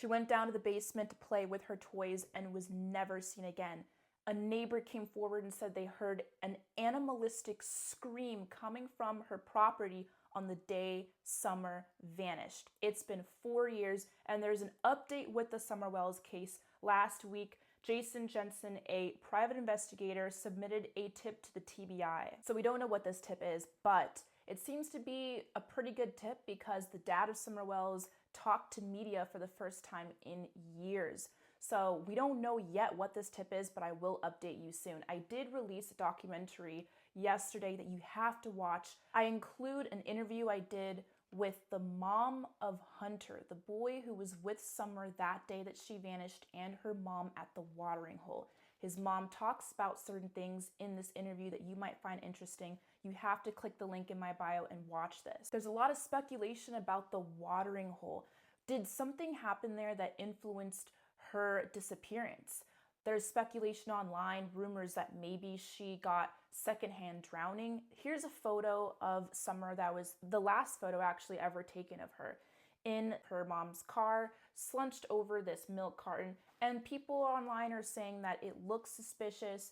She went down to the basement to play with her toys and was never seen again. A neighbor came forward and said they heard an animalistic scream coming from her property on the day Summer vanished. It's been 4 years, and there's an update with the Summer Wells case. Last week, Jason Jensen, a private investigator, submitted a tip to the TBI. So we don't know what this tip is, but it seems to be a pretty good tip because the dad of Summer Wells talked to media for the first time in years. So we don't know yet what this tip is, but I will update you soon. I did release a documentary yesterday that you have to watch. I include an interview I did with the mom of Hunter, the boy who was with Summer that day that she vanished, and her mom at the watering hole. His mom talks about certain things in this interview that you might find interesting. You have to click the link in my bio and watch this. There's a lot of speculation about the watering hole. Did something happen there that influenced her disappearance? There's speculation online, rumors that maybe she got secondhand drowning. Here's a photo of Summer that was the last photo actually ever taken of her in her mom's car, slunched over this milk carton. And people online are saying that it looks suspicious.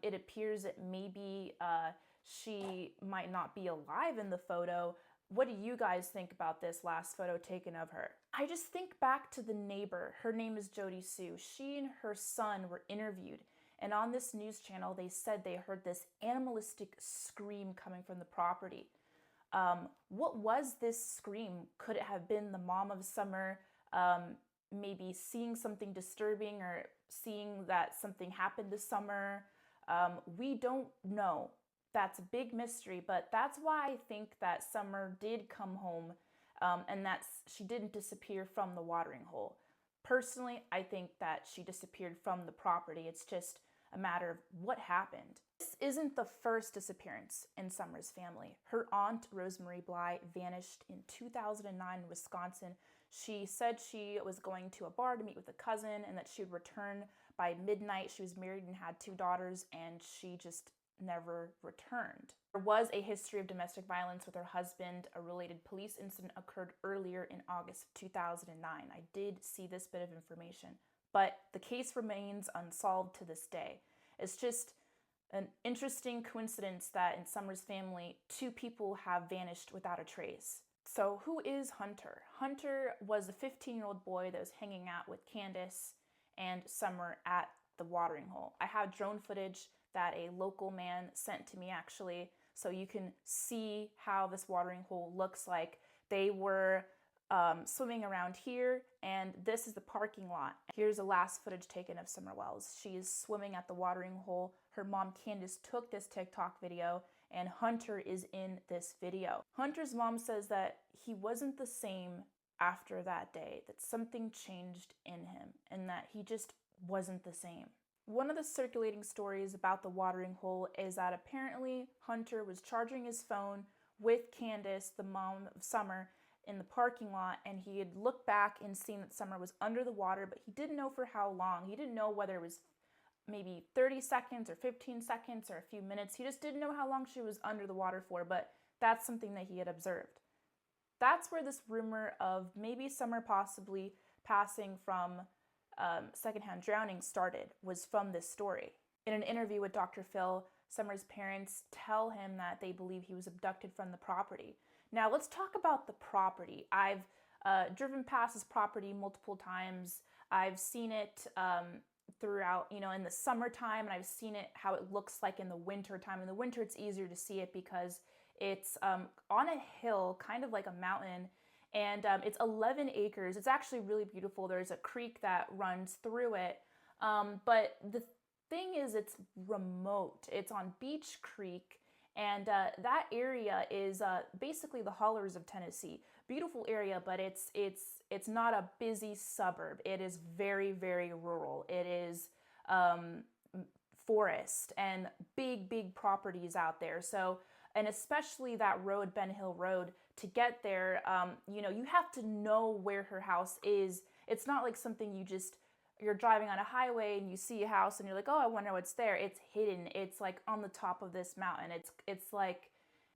It appears that maybe she might not be alive in the photo. What do you guys think about this last photo taken of her? I just think back to the neighbor. Her name is Jody Sue. She and her son were interviewed, and on this news channel, they said they heard this animalistic scream coming from the property. What was this scream? Could it have been the mom of Summer maybe seeing something disturbing or seeing that something happened to Summer? We don't know. That's a big mystery, but that's why I think that Summer did come home and that she didn't disappear from the watering hole. Personally, I think that she disappeared from the property. It's just a matter of what happened. This isn't the first disappearance in Summer's family. Her aunt, Rosemary Bly, vanished in 2009 in Wisconsin. She said she was going to a bar to meet with a cousin and that she would return by midnight. She was married and had 2 daughters, and she just never returned. There was a history of domestic violence with her husband. A related police incident occurred earlier in August of 2009. I did see this bit of information, but the case remains unsolved to this day. It's just an interesting coincidence that in Summer's family, 2 people have vanished without a trace. So who is Hunter? Hunter was a 15-year-old boy that was hanging out with Candus and Summer at the watering hole. I have drone footage that a local man sent to me actually, so you can see how this watering hole looks like. They were swimming around here, and this is the parking lot. Here's the last footage taken of Summer Wells. She is swimming at the watering hole. Her mom Candus took this TikTok video, and Hunter is in this video. Hunter's mom says that he wasn't the same after that day, that something changed in him, and that he just wasn't the same. One of the circulating stories about the watering hole is that apparently Hunter was charging his phone with Candus, the mom of Summer, in the parking lot, and he had looked back and seen that Summer was under the water, but he didn't know for how long. He didn't know whether it was maybe 30 seconds or 15 seconds or a few minutes. He just didn't know how long she was under the water for, but that's something that he had observed. That's where this rumor of maybe Summer possibly passing from secondhand drowning started, was from this story. In an interview with Dr. Phil, Summer's parents tell him that they believe he was abducted from the property. Now let's talk about the property. I've driven past this property multiple times. I've seen it throughout, in the summertime, and I've seen it how it looks like in the winter time. In the winter, it's easier to see it because it's on a hill, kind of like a mountain, and it's 11 acres. It's actually really beautiful. There's a creek that runs through it, but the thing is, it's remote. It's on Beach Creek, and that area is basically the hollers of Tennessee. Beautiful area, but it's not a busy suburb. It is very, very rural. It is forest and big properties out there. So, and especially that road, Ben Hill Road, to get there, you have to know where her house is. It's not like something you're driving on a highway and you see a house and you're like, oh, I wonder what's there. It's hidden. It's like on the top of this mountain. It's like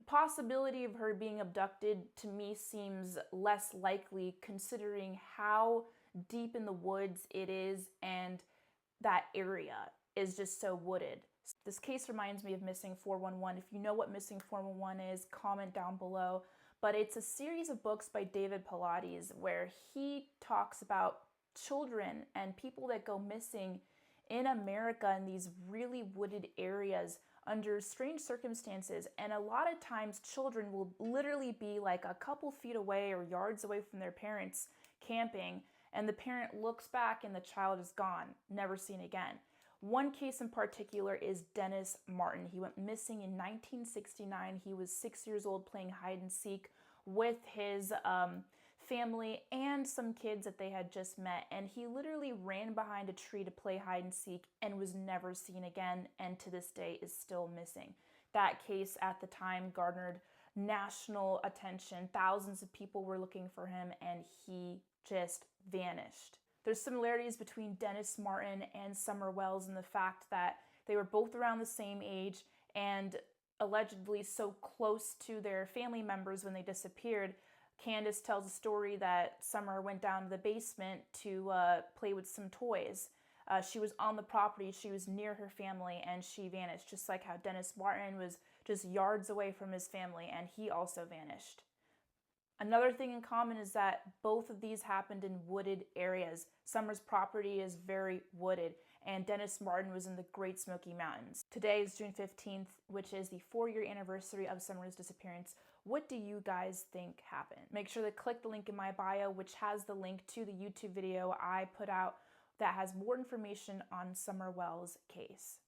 possibility of her being abducted to me seems less likely considering how deep in the woods it is, and that area is just so wooded. This case reminds me of Missing 411. If you know what Missing 411 is, comment down below. But it's a series of books by David Pilates where he talks about children and people that go missing in America in these really wooded areas under strange circumstances. And a lot of times children will literally be like a couple feet away or yards away from their parents camping, and the parent looks back and the child is gone, never seen again. One case in particular is Dennis Martin. He went missing in 1969. He was 6 years old playing hide and seek with his family and some kids that they had just met, and he literally ran behind a tree to play hide and seek and was never seen again, and to this day is still missing. That case at the time garnered national attention. Thousands of people were looking for him, and he just vanished. There's similarities between Dennis Martin and Summer Wells in the fact that they were both around the same age and allegedly so close to their family members when they disappeared. Candus tells a story that Summer went down to the basement to play with some toys. She was on the property, she was near her family, and she vanished, just like how Dennis Martin was just yards away from his family and he also vanished. Another thing in common is that both of these happened in wooded areas. Summer's property is very wooded, and Dennis Martin was in the Great Smoky Mountains. Today is June 15th, which is the 4-year anniversary of Summer's disappearance. What do you guys think happened? Make sure to click the link in my bio, which has the link to the YouTube video I put out that has more information on Summer Wells' case.